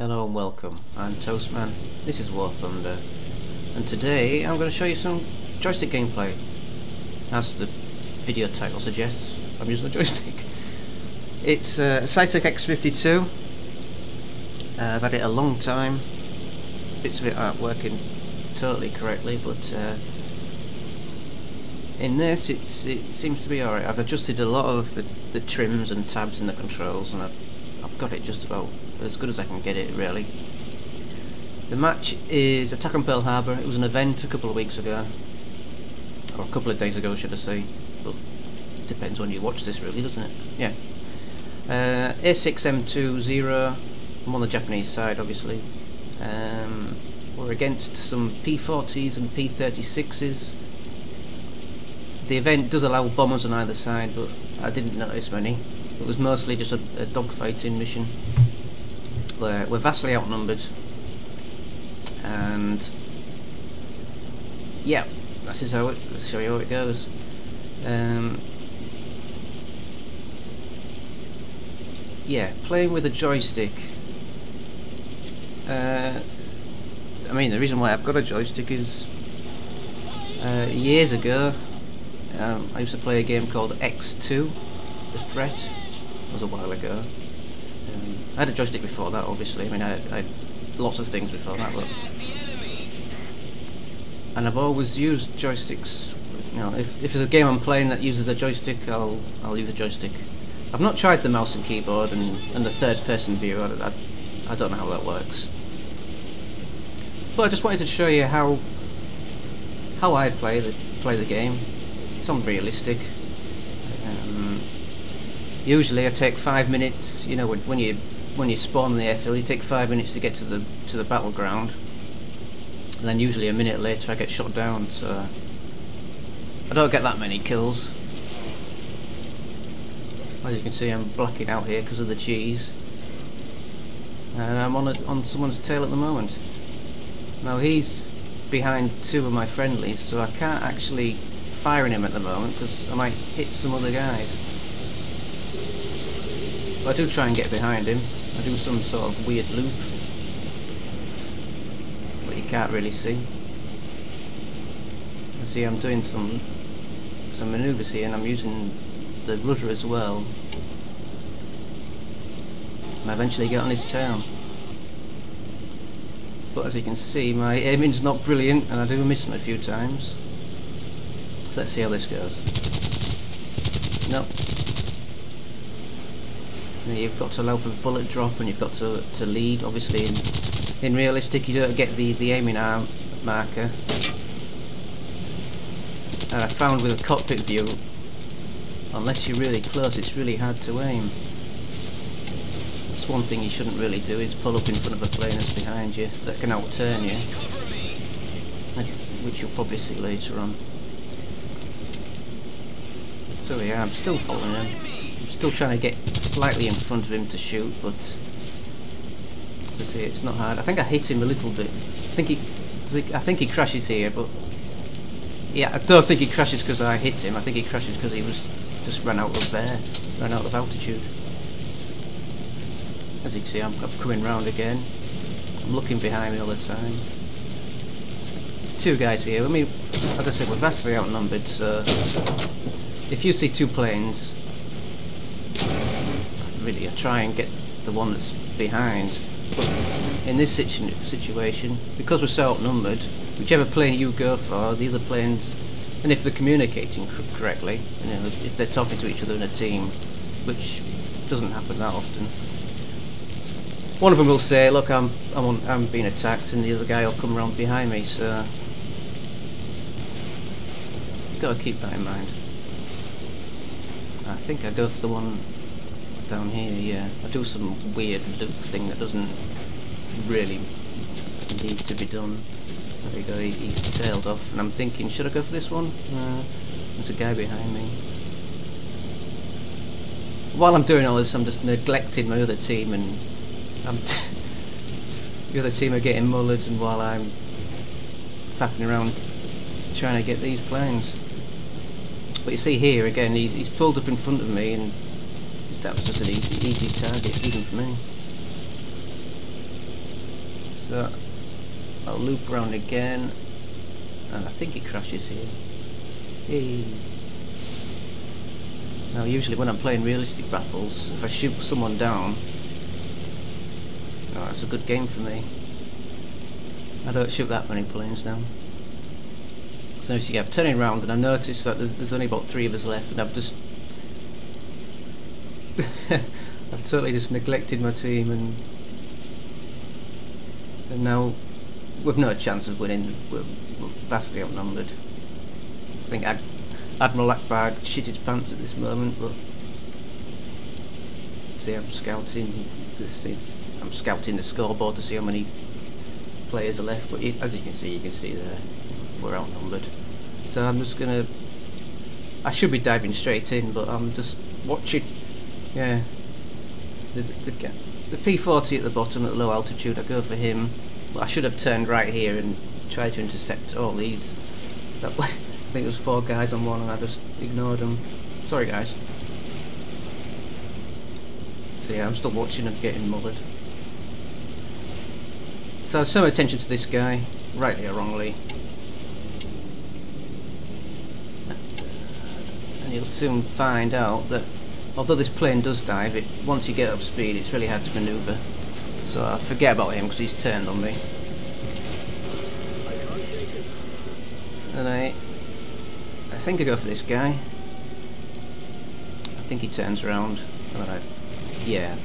Hello and welcome, I'm Toastman, this is War Thunder, and today I'm going to show you some joystick gameplay. As the video title suggests, I'm using a joystick. It's a Cytec X52. I've had it a long time, bits of it aren't working totally correctly, but in this it seems to be alright. I've adjusted a lot of the trims and tabs in the controls, and I've got it just about as good as I can get it, really. The match is Attack on Pearl Harbor. It was an event a couple of weeks ago, or a couple of days ago should I say, but it depends when you watch this really, doesn't it? Yeah. A6M20, I'm on the Japanese side obviously. We're against some P40s and P36s. The event does allow bombers on either side, but I didn't notice many. It was mostly just a dogfighting mission. We're vastly outnumbered, and yeah, let's show you how it goes. Yeah, playing with a joystick. I mean, the reason why I've got a joystick is years ago I used to play a game called X2, The Threat. It was a while ago. I had a joystick before that, obviously. I mean, I had lots of things before that, but... and I've always used joysticks. You know, if there's a game I'm playing that uses a joystick, I'll use a joystick. I've not tried the mouse and keyboard and the third-person view. I don't know how that works. But I just wanted to show you how I play the game. It's unrealistic. Usually I take 5 minutes. You know, when you spawn the airfield, you take 5 minutes to get to the battleground, and then usually a minute later I get shot down. So I don't get that many kills. As you can see, I'm blacking out here because of the cheese, and I'm on someone's tail at the moment. Now he's behind two of my friendlies, so I can't actually fire at him at the moment because I might hit some other guys. But I do try and get behind him. I do some sort of weird loop, but you can't really see. You see, I'm doing some manoeuvres here, and I'm using the rudder as well. And I eventually get on his tail. But as you can see, my aiming's not brilliant, and I do miss him a few times. So let's see how this goes. Nope. You've got to allow for bullet drop, and you've got to lead. Obviously, in realistic, you don't get the aiming arm marker. And I found with a cockpit view, unless you're really close, it's really hard to aim. That's one thing you shouldn't really do, is pull up in front of a plane that's behind you that can outturn you, which you'll probably see later on. So yeah, I'm still following him. I'm still trying to get slightly in front of him to shoot, but to see, it's not hard. I think I hit him a little bit. I think he crashes here, but yeah, I don't think he crashes because I hit him. I think he crashes because he was just ran out of altitude. As you can see, I'm coming round again. I'm looking behind me all the time. There's two guys here. I mean, as I said, we're vastly outnumbered, so if you see two planes, really, I try and get the one that's behind. But in this situation, because we're so outnumbered, whichever plane you go for, the other planes, and if they're communicating correctly, you know, if they're talking to each other in a team, which doesn't happen that often, one of them will say, "Look, I'm being attacked," and the other guy will come around behind me. So you've got to keep that in mind. I think I go for the one down here, yeah. I do some weird loop thing that doesn't really need to be done. There we go, he's tailed off, and I'm thinking, should I go for this one? There's a guy behind me. While I'm doing all this, I'm just neglecting my other team, and the other team are getting mullered, and while I'm faffing around trying to get these planes. But you see here again, he's pulled up in front of me, and that was just an easy target, even for me. So I'll loop round again, and I think it crashes here. Hey. Now usually when I'm playing realistic battles, if I shoot someone down, oh, that's a good game for me. I don't shoot that many planes down. So you see, I'm turning around and I notice that there's only about 3 of us left, and I've just I've totally just neglected my team, and now we've no chance of winning. We're vastly outnumbered. I think Admiral Akbar shit his pants at this moment, but see, I'm scouting the scoreboard to see how many players are left, but as you can see there, we're outnumbered. So I'm just gonna, I should be diving straight in, but I'm just watching. Yeah, the P-40 at the bottom at low altitude, I go for him. Well, I should have turned right here and tried to intercept all these. I think there was 4 guys on one and I just ignored them. Sorry guys. So yeah, I'm still watching and getting mullered. So some attention to this guy, rightly or wrongly. And you'll soon find out that although this plane does dive, once you get up speed it's really hard to manoeuvre. So I forget about him because he's turned on me. And I think I go for this guy. I think he turns around. Yeah.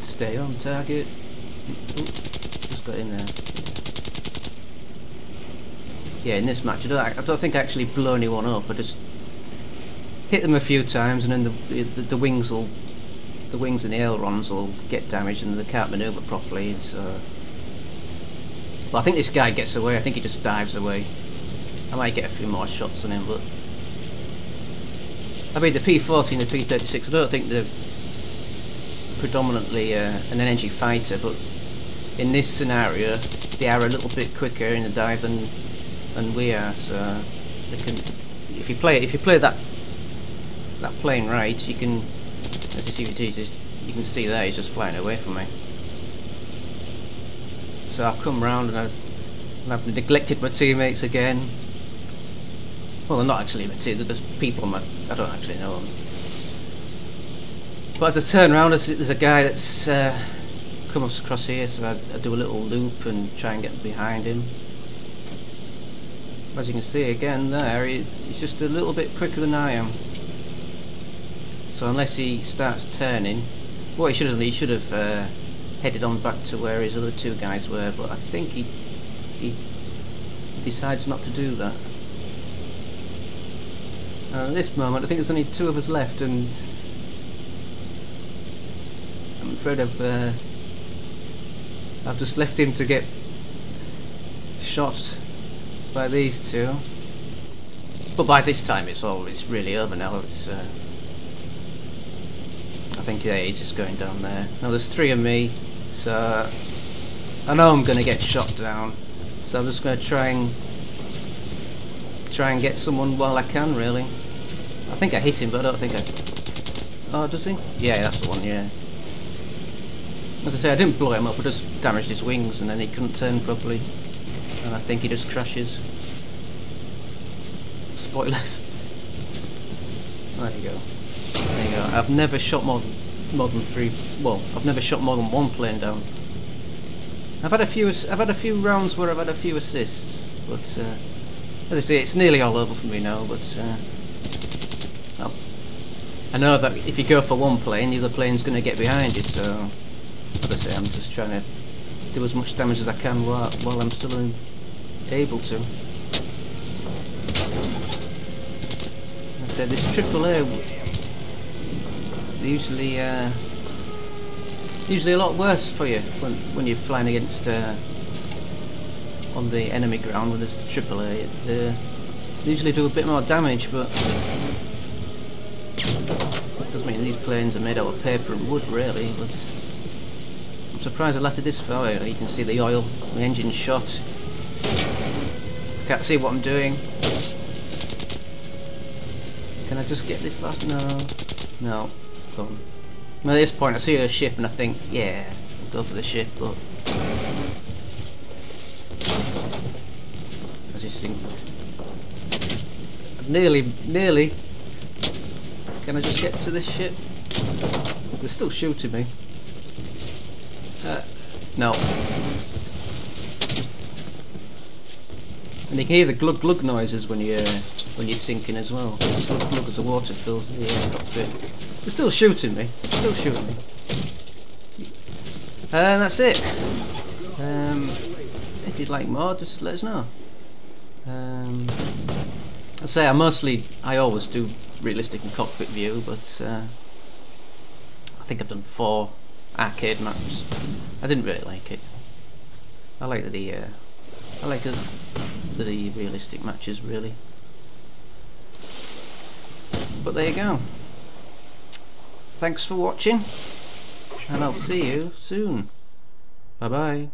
Stay on target. Ooh, just got in there. Yeah, in this match, I don't think I actually blow anyone up. I just hit them a few times, and then the wings and the ailerons will get damaged, and they can't manoeuvre properly. So, but I think this guy gets away. I think he just dives away. I might get a few more shots on him, but I mean the P-40 and the P-36. I don't think they're predominantly an energy fighter, but in this scenario, they are a little bit quicker in the dive than we are. So they can, if you play that plane right, you can, as you see what it is, you can see there he's just flying away from me. So I've come round and I've neglected my teammates again. Well, they're not actually my team. There's people I don't actually know them. But as I turn around, there's a guy that's come across here, so I do a little loop and try and get behind him. As you can see again there, he's just a little bit quicker than I am. So unless he starts turning, well, he should have headed on back to where his other 2 guys were, but I think he decides not to do that. At this moment, I think there's only 2 of us left, and I'm afraid I've just left him to get shot by these 2. But by this time it's really over now. It's I think he's just going down there. Now there's 3 of me, so I know I'm going to get shot down. So I'm just going to try and get someone while I can, really. I think I hit him, but I don't think I... Oh, does he? Yeah, that's the one, yeah. As I say, I didn't blow him up, I just damaged his wings, and then he couldn't turn properly. And I think he just crashes. Spoilers. There you go. There you go. I've never shot more than 3. Well, I've never shot more than 1 plane down. I've had a few rounds where I've had a few assists, but as I say, it's nearly all over for me now. But well, I know that if you go for 1 plane, the other plane's going to get behind you. So, as I say, I'm just trying to do as much damage as I can while I'm still able to. I said this AAA usually a lot worse for you when you're flying against on the enemy ground with this AAA. They usually do a bit more damage, but it doesn't mean these planes are made out of paper and wood, really. But I'm surprised I lasted this far. You can see the oil, the engine's shot. I can't see what I'm doing. Can I just get this last? No. No. Go on. At this point, I see a ship and I think, yeah, I'll go for the ship, but as you think, nearly. Can I just get to this ship? They're still shooting me. No. And you can hear the glug glug noises when you're sinking as well. Glug glug as the water fills the cockpit. They're still shooting me. Still shooting me. And that's it. If you'd like more, just let us know. I say I always do realistic and cockpit view, but I think I've done 4 arcade maps. I didn't really like it. I like the realistic matches really. But there you go. Thanks for watching, and I'll see you soon. Bye bye.